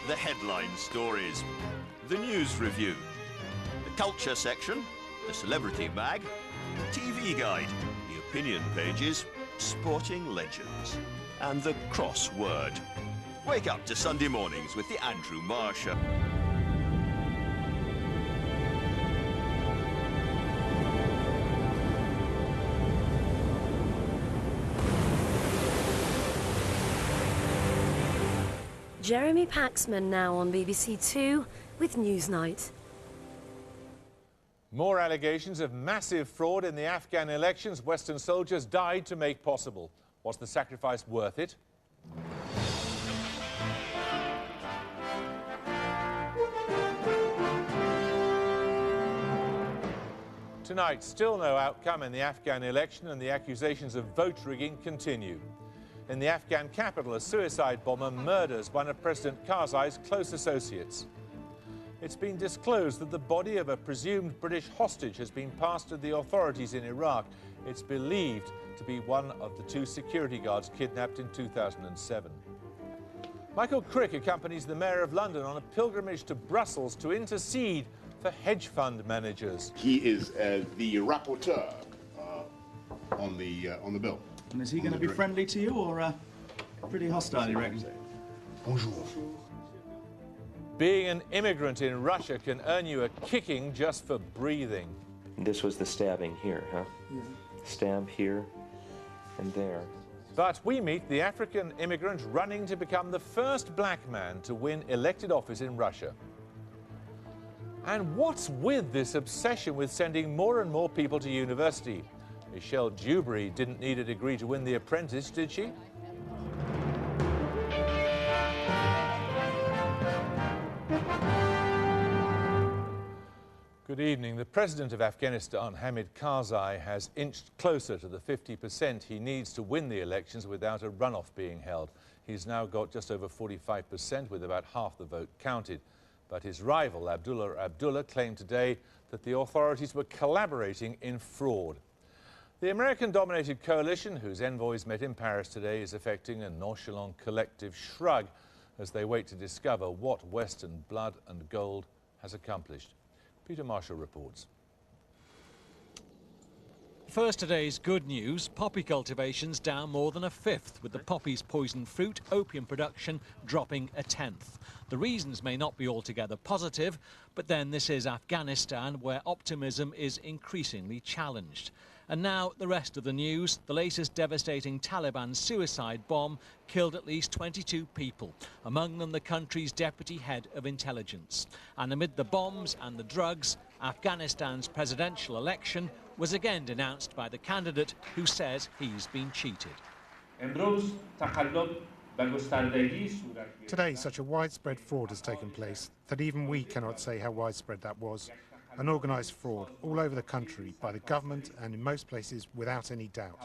The headline stories, the news review, the culture section, the celebrity mag, the TV guide, the opinion pages, sporting legends, and the crossword. Wake up to Sunday mornings with the Andrew Marr Show. Jeremy Paxman now on BBC Two with Newsnight. More allegations of massive fraud in the Afghan elections Western soldiers died to make possible. Was the sacrifice worth it? Tonight, still no outcome in the Afghan election, and the accusations of vote rigging continue. In the Afghan capital, a suicide bomber murders one of President Karzai's close associates. It's been disclosed that the body of a presumed British hostage has been passed to the authorities in Iraq. It's believed to be one of the two security guards kidnapped in 2007. Michael Crick accompanies the Mayor of London on a pilgrimage to Brussels to intercede for hedge fund managers. He is the rapporteur on the bill. And is he going to be friendly to you or pretty hostile, you reckon? Bonjour. Being an immigrant in Russia can earn you a kicking just for breathing. This was the stabbing here, huh? Yeah. Stab here and there. But we meet the African immigrant running to become the first black man to win elected office in Russia. And what's with this obsession with sending more and more people to university? Michelle Dewberry didn't need a degree to win The Apprentice, did she? Good evening. The president of Afghanistan, Hamid Karzai, has inched closer to the 50% he needs to win the elections without a runoff being held. He's now got just over 45%, with about half the vote counted. But his rival, Abdullah, claimed today that the authorities were collaborating in fraud. The American-dominated coalition, whose envoys met in Paris today, is effecting a nonchalant collective shrug as they wait to discover what Western blood and gold has accomplished. Peter Marshall reports. First, today's good news: poppy cultivation's down more than a fifth, with the poppy's poisoned fruit, opium production dropping a tenth. The reasons may not be altogether positive, but then this is Afghanistan, where optimism is increasingly challenged. And now the rest of the news. The latest devastating Taliban suicide bomb killed at least 22 people, among them the country's deputy head of intelligence. And amid the bombs and the drugs, Afghanistan's presidential election was again denounced by the candidate who says he's been cheated. Today, such a widespread fraud has taken place that even we cannot say how widespread that was. An organised fraud all over the country by the government and in most places without any doubt.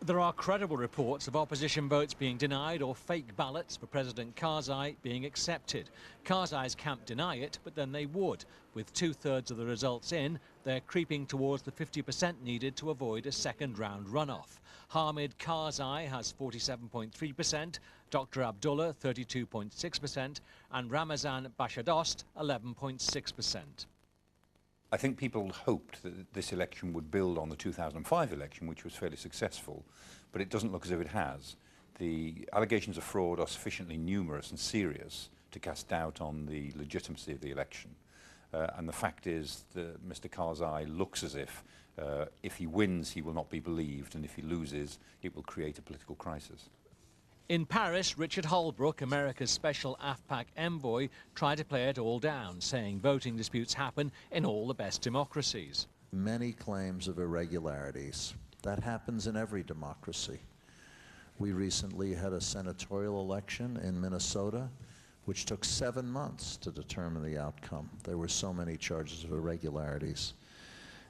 There are credible reports of opposition votes being denied or fake ballots for President Karzai being accepted. Karzai's camp deny it, but then they would. With two-thirds of the results in, they're creeping towards the 50% needed to avoid a second-round runoff. Hamid Karzai has 47.3%, Dr. Abdullah 32.6%, and Ramazan Bashadost 11.6%. I think people hoped that this election would build on the 2005 election, which was fairly successful, but it doesn't look as if it has. The allegations of fraud are sufficiently numerous and serious to cast doubt on the legitimacy of the election. And the fact is that Mr. Karzai looks as if he wins, he will not be believed, and if he loses, it will create a political crisis. In Paris, Richard Holbrooke, America's special AfPak envoy, tried to play it all down, saying voting disputes happen in all the best democracies. Many claims of irregularities. That happens in every democracy. We recently had a senatorial election in Minnesota, which took 7 months to determine the outcome. There were so many charges of irregularities.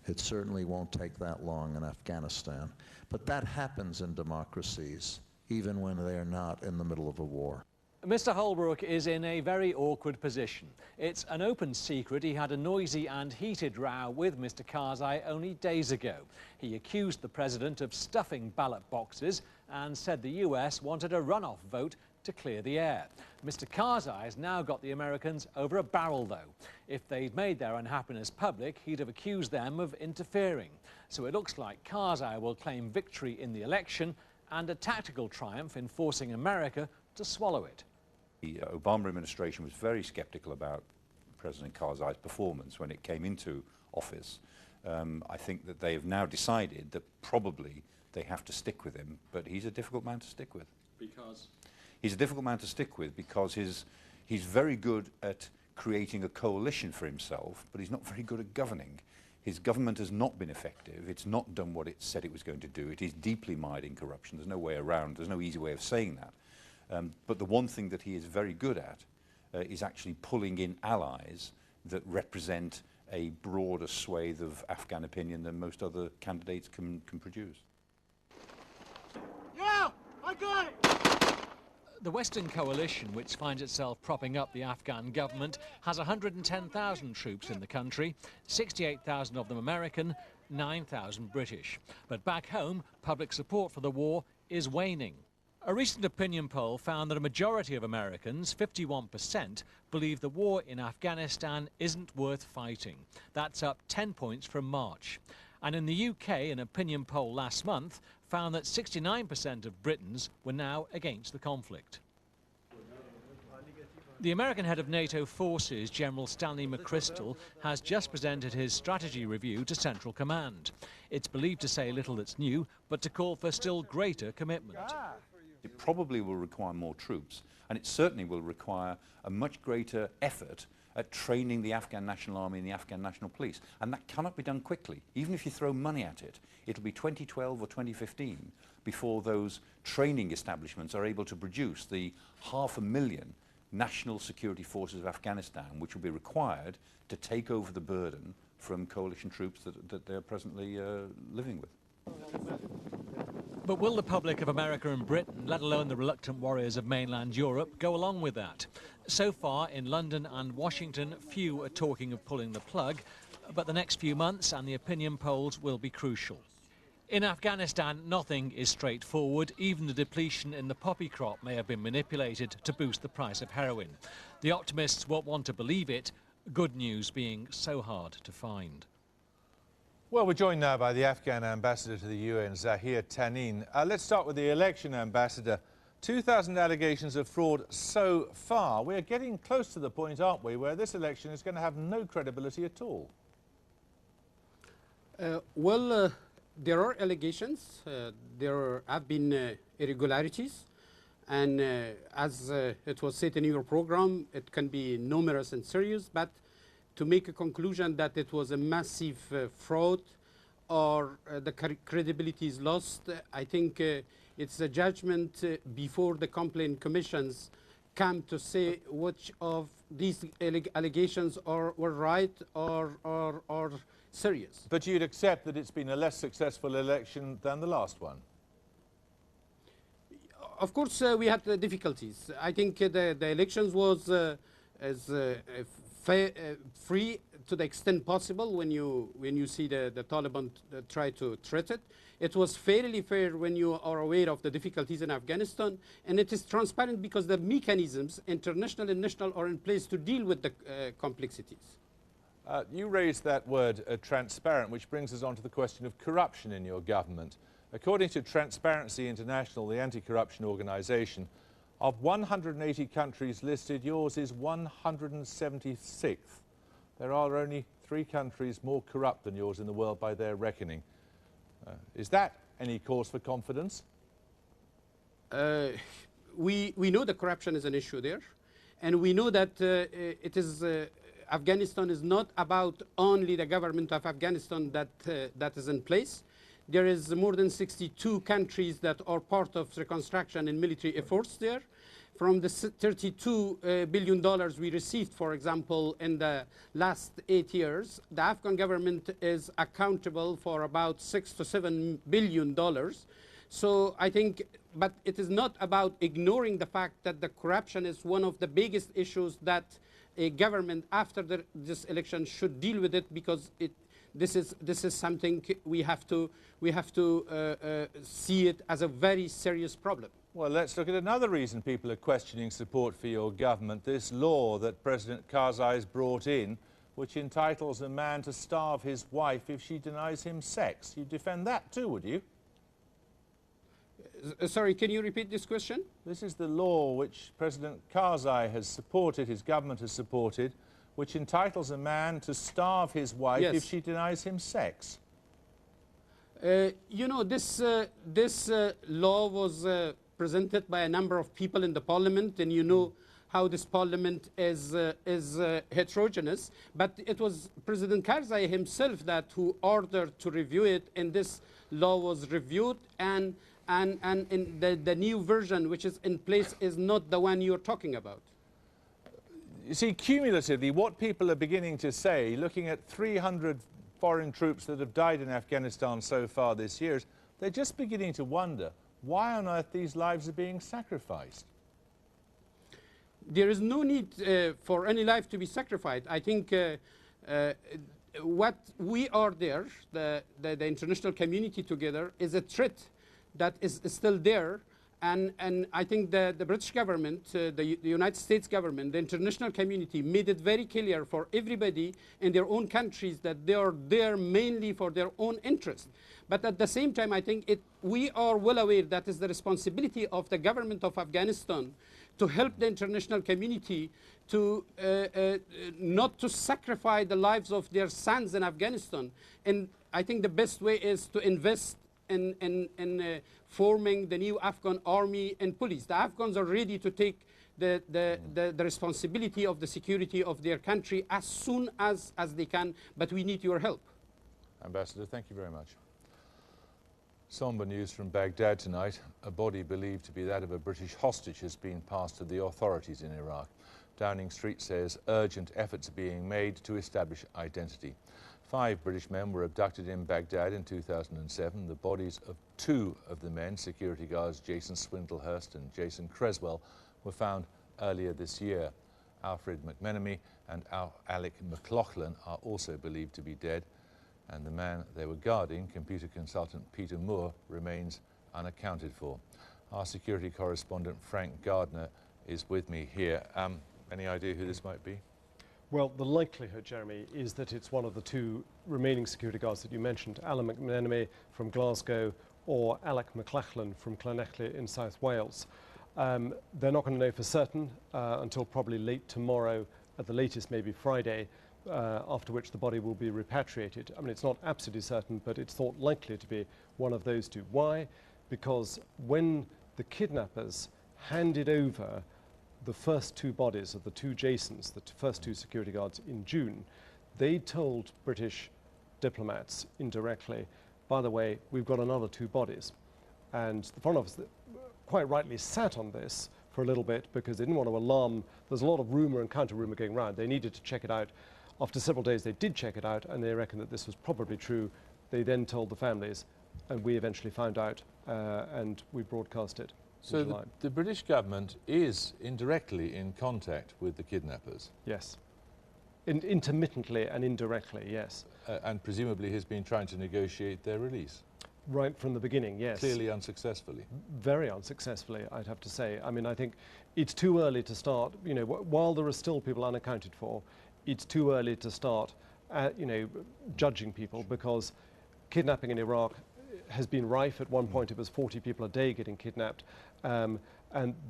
It certainly won't take that long in Afghanistan. But that happens in democracies, even when they are not in the middle of a war. Mr. Holbrooke is in a very awkward position. It's an open secret he had a noisy and heated row with Mr. Karzai only days ago. He accused the president of stuffing ballot boxes and said the US wanted a runoff vote to clear the air. Mr Karzai has now got the Americans over a barrel, though. If they'd made their unhappiness public, he'd have accused them of interfering. So it looks like Karzai will claim victory in the election and a tactical triumph in forcing America to swallow it. The Obama administration was very sceptical about President Karzai's performance when it came into office. I think that they have now decided that probably they have to stick with him, but he's a difficult man to stick with. Because? He's a difficult man to stick with because he's very good at creating a coalition for himself, but he's not very good at governing. His government has not been effective. It's not done what it said it was going to do. It is deeply mired in corruption. There's no way around. There's no easy way of saying that. But the one thing that he is very good at is actually pulling in allies that represent a broader swathe of Afghan opinion than most other candidates can produce. Yeah, I got it! The Western coalition, which finds itself propping up the Afghan government, has 110,000 troops in the country, 68,000 of them American, 9,000 British. But back home, public support for the war is waning. A recent opinion poll found that a majority of Americans, 51%, believe the war in Afghanistan isn't worth fighting. That's up 10 points from March. And in the UK, an opinion poll last month found that 69% of Britons were now against the conflict. The American head of NATO forces, General Stanley McChrystal, has just presented his strategy review to Central Command. It's believed to say little that's new, but to call for still greater commitment. It probably will require more troops, and it certainly will require a much greater effort at training the Afghan National Army and the Afghan National Police. And that cannot be done quickly. Even if you throw money at it, it'll be 2012 or 2015 before those training establishments are able to produce the 500,000 national security forces of Afghanistan, which will be required to take over the burden from coalition troops that they're presently living with. But will the public of America and Britain, let alone the reluctant warriors of mainland Europe, go along with that? So far, in London and Washington, few are talking of pulling the plug, but the next few months and the opinion polls will be crucial. In Afghanistan, nothing is straightforward. Even the depletion in the poppy crop may have been manipulated to boost the price of heroin. The optimists won't want to believe it, good news being so hard to find. Well, we're joined now by the Afghan ambassador to the UN, Zahir Tanin. Let's start with the election, Ambassador. 2,000 allegations of fraud so far. We're getting close to the point, aren't we, where this election is going to have no credibility at all? There are allegations. There have been irregularities. And as it was said in your program, it can be numerous and serious, but to make a conclusion that it was a massive fraud or the credibility is lost, I think it's a judgment before the complaint commissions come to say which of these allegations were right or serious. But you'd accept that it's been a less successful election than the last one? Of course, we had difficulties. I think the elections was free to the extent possible when you see the Taliban try to treat it. It was fairly fair when you are aware of the difficulties in Afghanistan, and it is transparent because the mechanisms, international and national, are in place to deal with the complexities. You raised that word transparent, which brings us on to the question of corruption in your government. According to Transparency International, the anti-corruption organisation, of 180 countries listed, yours is 176th. There are only 3 countries more corrupt than yours in the world by their reckoning. Is that any cause for confidence? We know the corruption is an issue there, and we know that Afghanistan is not about only the government of Afghanistan that is in place. There is more than 62 countries that are part of reconstruction and military efforts there. From the $32 billion we received, for example, in the last 8 years, the Afghan government is accountable for about $6 to $7 billion. So I think, but it is not about ignoring the fact that the corruption is one of the biggest issues that a government after this election should deal with it, because this is something we have to see it as a very serious problem. Well, let's look at another reason people are questioning support for your government, this law that President Karzai has brought in, which entitles a man to starve his wife if she denies him sex. You'd defend that too, would you? Sorry, can you repeat this question? This is the law which President Karzai has supported, his government has supported, which entitles a man to starve his wife if she denies him sex. You know, this law was presented by a number of people in the parliament, and you know how this parliament is heterogeneous. But it was President Karzai himself who ordered to review it, and this law was reviewed, and in the new version which is in place is not the one you're talking about. You see, cumulatively, what people are beginning to say, looking at 300 foreign troops that have died in Afghanistan so far this year, they're just beginning to wonder why on earth these lives are being sacrificed. There is no need for any life to be sacrificed. I think what we are there, the international community together, is a threat that is still there. And I think the British government, the United States government, the international community made it very clear for everybody in their own countries that they are there mainly for their own interest. But at the same time, I think we are well aware that is the responsibility of the government of Afghanistan to help the international community to not to sacrifice the lives of their sons in Afghanistan. And I think the best way is to invest in forming the new Afghan army and police. The Afghans are ready to take the responsibility of the security of their country as soon as they can, but we need your help. Ambassador, thank you very much. Somber news from Baghdad tonight. A body believed to be that of a British hostage has been passed to the authorities in Iraq. Downing Street says urgent efforts are being made to establish identity. 5 British men were abducted in Baghdad in 2007. The bodies of 2 of the men, security guards Jason Swindlehurst and Jason Creswell, were found earlier this year. Alfred McMenemy and Alec McLaughlin are also believed to be dead, and the man they were guarding, computer consultant Peter Moore, remains unaccounted for. Our security correspondent Frank Gardner is with me here. Any idea who this might be? Well, the likelihood, Jeremy, is that it's one of the 2 remaining security guards that you mentioned, Alan McMenemy from Glasgow or Alec McLaughlin from Llanelli in South Wales. They're not going to know for certain until probably late tomorrow, at the latest maybe Friday, after which the body will be repatriated. I mean, it's not absolutely certain, but it's thought likely to be one of those 2. Why? Because when the kidnappers handed over the first 2 bodies of the 2 Jasons, the first 2 security guards in June, they told British diplomats indirectly, by the way, we've got another 2 bodies. And the Foreign Office quite rightly sat on this for a little bit because they didn't want to alarm. There's a lot of rumour and counter-rumour going around. They needed to check it out. After several days, they did check it out, and they reckoned that this was probably true. They then told the families, and we eventually found out, and we broadcast it. So the British government is indirectly in contact with the kidnappers? Yes. Intermittently and indirectly, yes. And presumably has been trying to negotiate their release? Right from the beginning, yes. Clearly unsuccessfully. Very unsuccessfully, I'd have to say. I mean, I think it's too early to start, you know, while there are still people unaccounted for, it's too early to start, you know, judging people, because kidnapping in Iraq has been rife. At one point it was 40 people a day getting kidnapped, and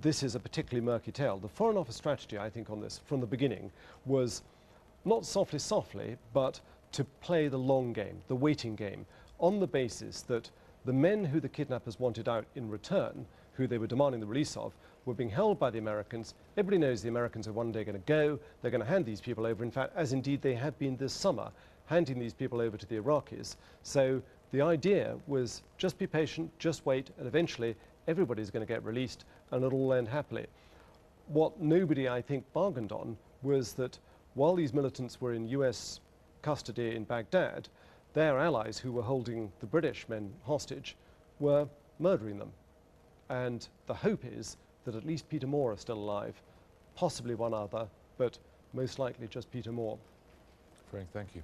this is a particularly murky tale. The Foreign Office strategy, I think, on this from the beginning was not softly, but to play the long game, the waiting game, on the basis that the men who the kidnappers wanted out in return, who they were demanding the release of, were being held by the Americans. Everybody knows the Americans are one day going to go. They're going to hand these people over, in fact, as indeed they have been this summer, handing these people over to the Iraqis. So the idea was just be patient, just wait, and eventually everybody's going to get released and it'll all end happily. What nobody, I think, bargained on was that while these militants were in US custody in Baghdad, their allies who were holding the British men hostage were murdering them. And the hope is that at least Peter Moore is still alive, possibly one other, but most likely just Peter Moore. Frank, thank you.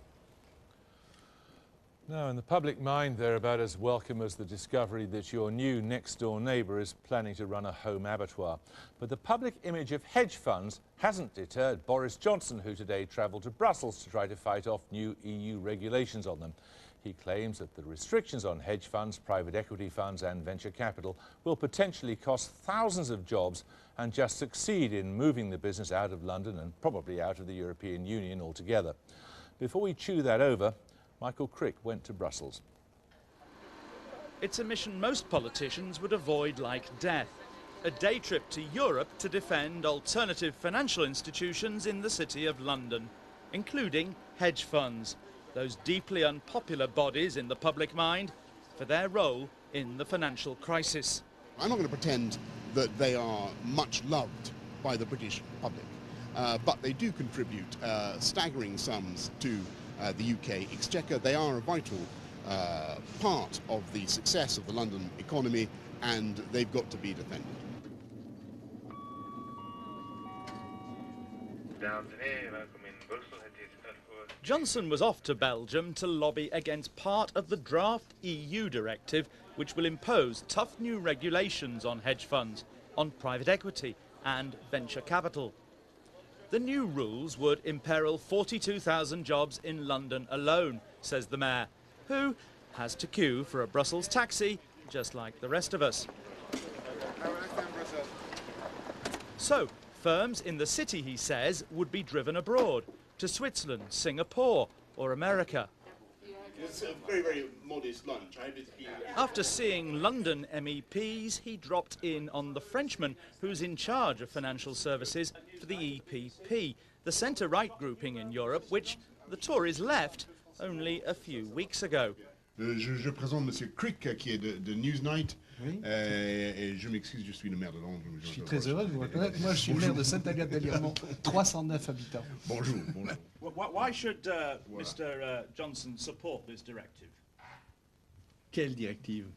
Now, in the public mind, they're about as welcome as the discovery that your new next-door neighbour is planning to run a home abattoir. But the public image of hedge funds hasn't deterred Boris Johnson, who today travelled to Brussels to try to fight off new EU regulations on them. He claims that the restrictions on hedge funds, private equity funds and venture capital will potentially cost thousands of jobs and just succeed in moving the business out of London and probably out of the European Union altogether. Before we chew that over, Michael Crick went to Brussels. It's a mission most politicians would avoid like death. A day trip to Europe to defend alternative financial institutions in the City of London, including hedge funds, those deeply unpopular bodies in the public mind for their role in the financial crisis. I'm not going to pretend that they are much loved by the British public, but they do contribute staggering sums to the UK exchequer. They are a vital part of the success of the London economy, and they've got to be defended. Johnson was off to Belgium to lobby against part of the draft EU directive which will impose tough new regulations on hedge funds, on private equity and venture capital. The new rules would imperil 42,000 jobs in London alone, says the mayor, who has to queue for a Brussels taxi just like the rest of us. So, firms in the city, he says, would be driven abroad, to Switzerland, Singapore or America. It's a very, very modest lunch. After seeing London MEPs, he dropped in on the Frenchman who's in charge of financial services for the EPP, the centre-right grouping in Europe, which the Tories left only a few weeks ago. Je présente Monsieur Crick, qui est de Newsnight. Oui. Et je m'excuse, je suis le maire de Londres. Je suis très heureux de vous reconnaître. Moi, je suis maire de Sainte-Agathe-d'Alliermont, 309 habitants. Bonjour, bonjour. Why should Mr. Johnson support this directive? Quelle directive?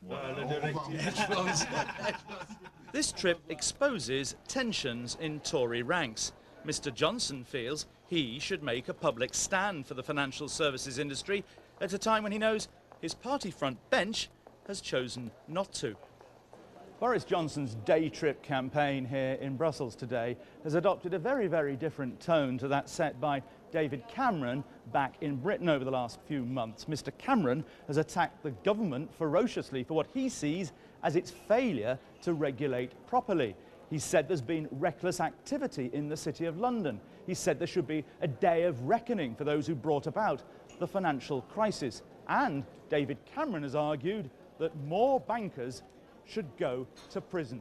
This trip exposes tensions in Tory ranks. Mr. Johnson feels he should make a public stand for the financial services industry at a time when he knows his party front bench has chosen not to. Boris Johnson's day trip campaign here in Brussels today has adopted a very, very different tone to that set by David Cameron back in Britain over the last few months. Mr. Cameron has attacked the government ferociously for what he sees as its failure to regulate properly. He said there's been reckless activity in the City of London. He said there should be a day of reckoning for those who brought about the financial crisis. And David Cameron has argued that more bankers should go to prison.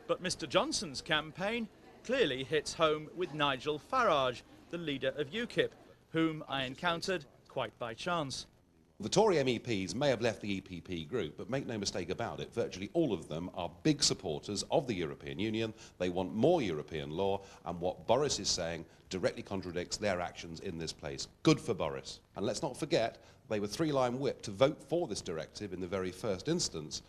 But Mr. Johnson's campaign clearly hits home with Nigel Farage, the leader of UKIP, whom I encountered quite by chance. The Tory MEPs may have left the EPP group, but make no mistake about it, virtually all of them are big supporters of the European Union. They want more European law, and what Boris is saying directly contradicts their actions in this place. Good for Boris. And let's not forget, they were three-line whip to vote for this directive in the very first instance.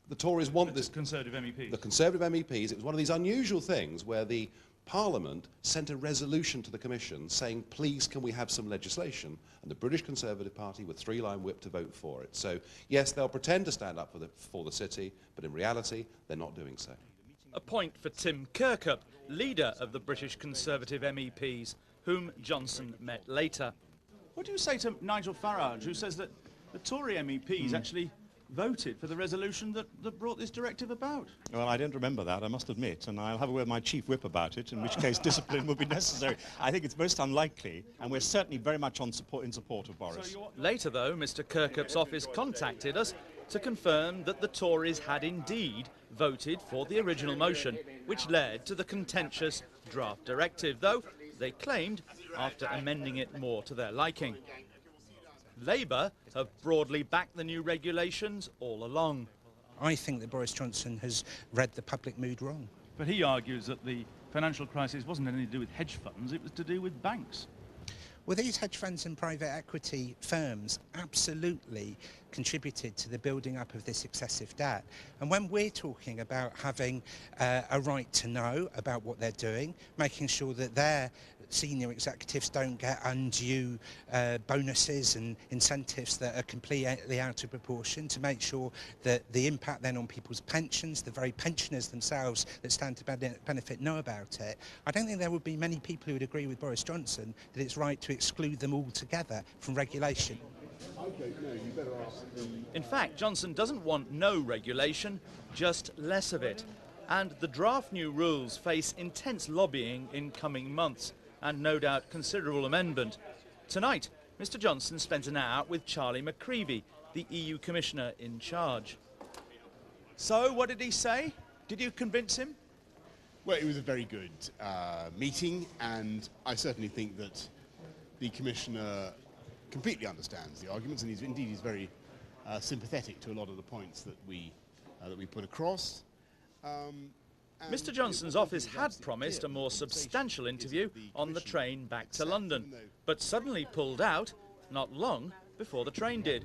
The Tories want this... Conservative MEPs. The Conservative MEPs. It was one of these unusual things where the Parliament sent a resolution to the Commission saying, please, can we have some legislation? And the British Conservative Party were three-line whip to vote for it. So, yes, they'll pretend to stand up for the city, but in reality, they're not doing so. A point for Tim Kirkup, leader of the British Conservative MEPs, whom Johnson met later. What do you say to Nigel Farage, who says that the Tory MEPs actually voted for the resolution that brought this directive about? Well, I don't remember that, I must admit, and I'll have a word with my chief whip about it, in which case discipline will be necessary. I think it's most unlikely, and we're certainly very much in support of Boris. Later, though, Mr. Kirkup's office contacted us to confirm that the Tories had indeed voted for the original motion, which led to the contentious draft directive, though they claimed after amending it more to their liking. Labour have broadly backed the new regulations all along. I think that Boris Johnson has read the public mood wrong. But he argues that the financial crisis wasn't anything to do with hedge funds, it was to do with banks. Well, these hedge funds and private equity firms absolutely contributed to the building up of this excessive debt. And when we're talking about having a right to know about what they're doing, making sure that they're senior executives don't get undue bonuses and incentives that are completely out of proportion, to make sure that the impact then on people's pensions, the very pensioners themselves that stand to benefit know about it. I don't think there would be many people who would agree with Boris Johnson that it's right to exclude them altogether from regulation. In fact, Johnson doesn't want no regulation, just less of it. And the draft new rules face intense lobbying in coming months, and no doubt considerable amendment. Tonight, Mr Johnson spent an hour with Charlie McCreevy, the EU Commissioner in charge. So, what did he say? Did you convince him? Well, it was a very good meeting, and I certainly think that the Commissioner completely understands the arguments, and he's very sympathetic to a lot of the points that we put across. Mr Johnson's office had promised a more substantial interview on the train back to London, but suddenly pulled out not long before the train did.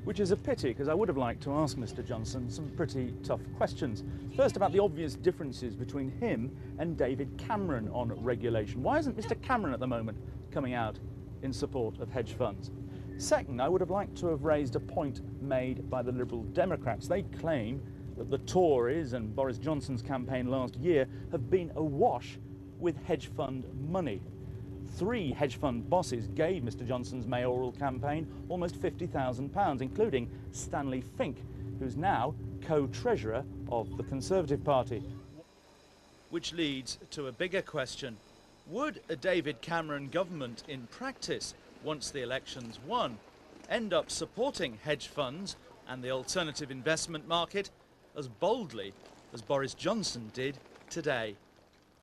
Which is a pity, because I would have liked to ask Mr Johnson some pretty tough questions. First, about the obvious differences between him and David Cameron on regulation. Why isn't Mr Cameron at the moment coming out in support of hedge funds? Second, I would have liked to have raised a point made by the Liberal Democrats. They claim that the Tories and Boris Johnson's campaign last year have been awash with hedge fund money. 3 hedge fund bosses gave Mr Johnson's mayoral campaign almost £50,000, including Stanley Fink, who's now co-treasurer of the Conservative Party. Which leads to a bigger question. Would a David Cameron government in practice, once the election's won, end up supporting hedge funds and the alternative investment market as boldly as Boris Johnson did today?